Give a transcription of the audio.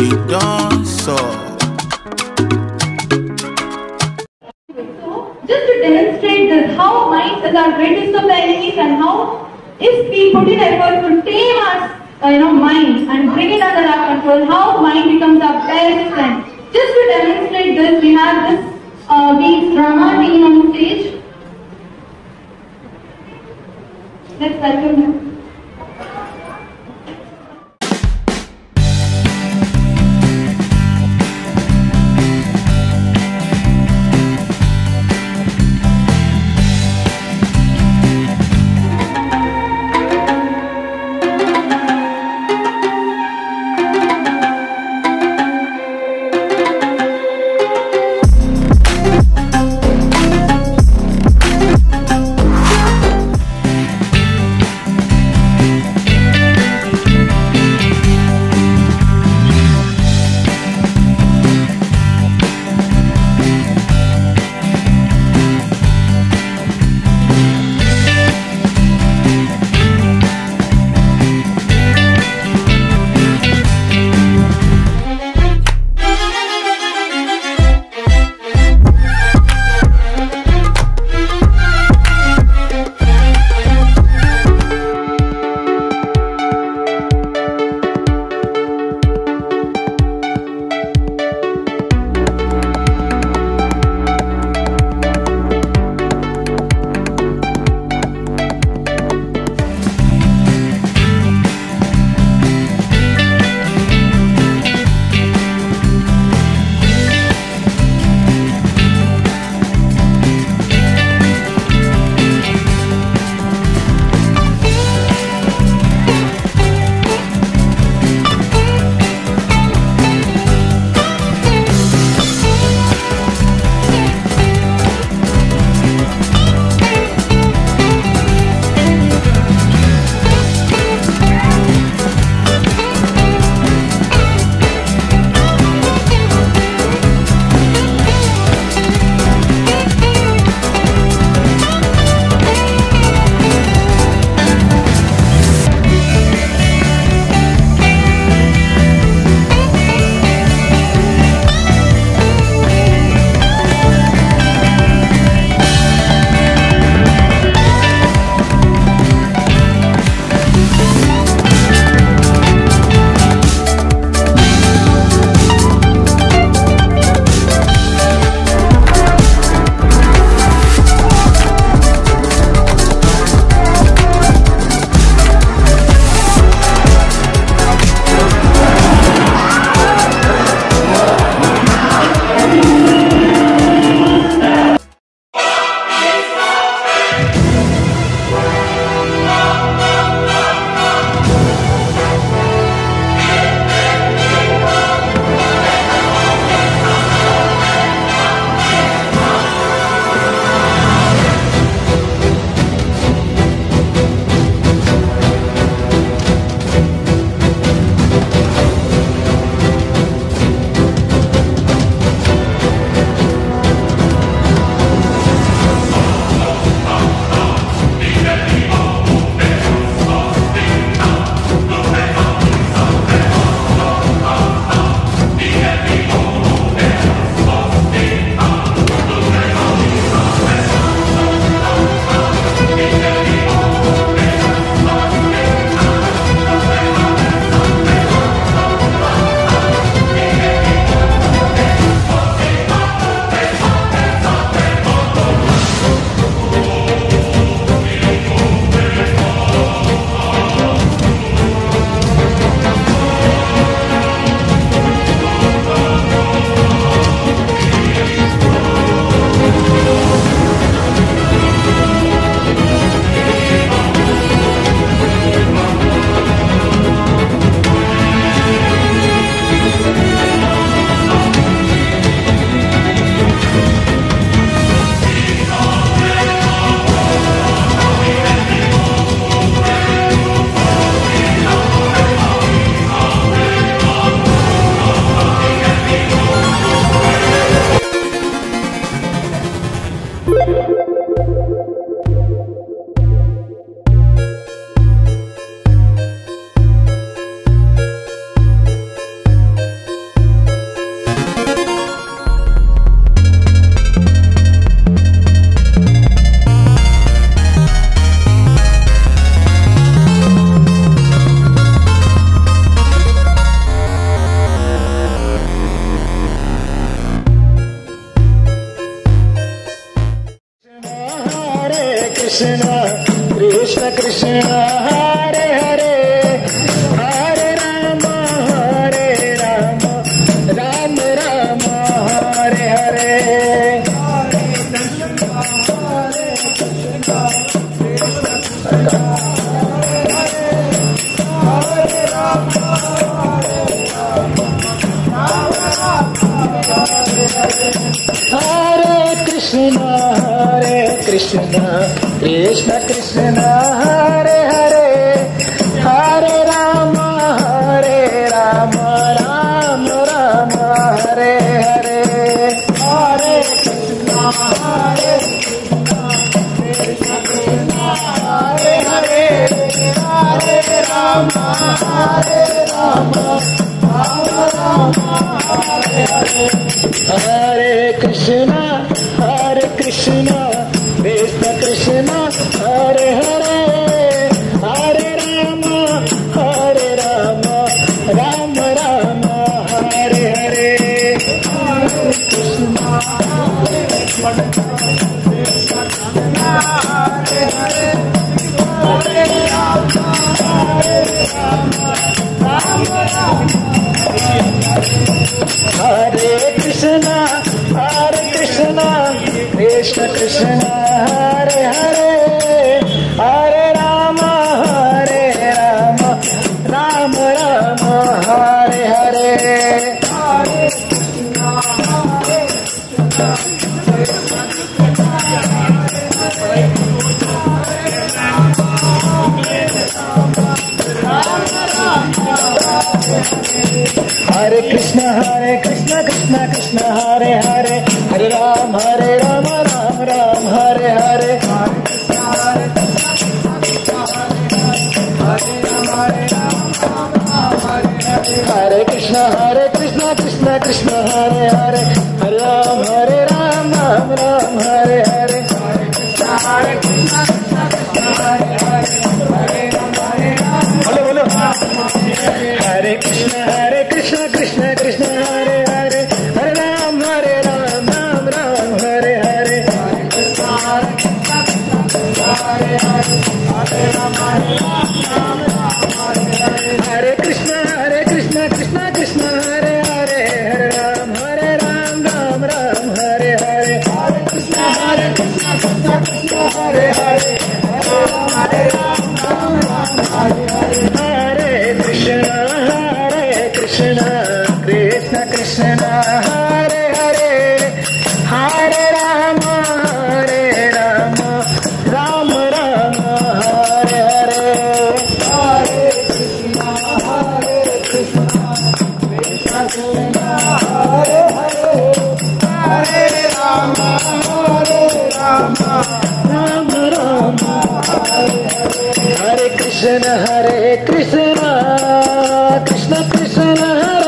be done so. Just to demonstrate this, how mind is our greatest of the enemies, and how if we put in effort to tame our mind and bring it under our control, how mind becomes our best friend. Just to demonstrate this, we have this Beats drama team on stage. Let's welcome them. Krishna हरे कृष्ण कृष्ण कृष्ण हरे हरे हरे राम राम राम हरे हरे हरे कृष्ण हरे हरे हरे हरे राम राम हरे हरे हरे कृष्ण कृष्ण कृष्ण हरे हरे हरे राम राम राम हरे हरे हरे कृष्ण हरे कृष्ण कृष्ण कृष्ण हरे हरे हरे राम राम राम हरे हरे हरे कृष्ण कृष्ण कृष्ण हरे हरे हरे राम राम राम हरे हरे हरे कृष्ण कृष्ण कृष्ण हरे हरे हरे राम राम राम हरे हरे बोलो बोलो हरे कृष्ण कृष्ण कृष्ण हरे हरे हरे राम राम राम हरे हरे हरे कृष्ण कृष्ण कृष्ण हरे हरे हरे राम राम राम हरे हरे हरे कृष्ण कृष्ण कृष्ण हरे हरे हरे राम राम हरे हरे कृष्ण कृष्ण कृष्ण हरे हरे हरे राम राम राम हरे हरे हरे कृष्ण कृष्ण कृष्ण हरे हरे हरे राम राम राम हरे कृष्ण कृष्ण कृष्ण हरे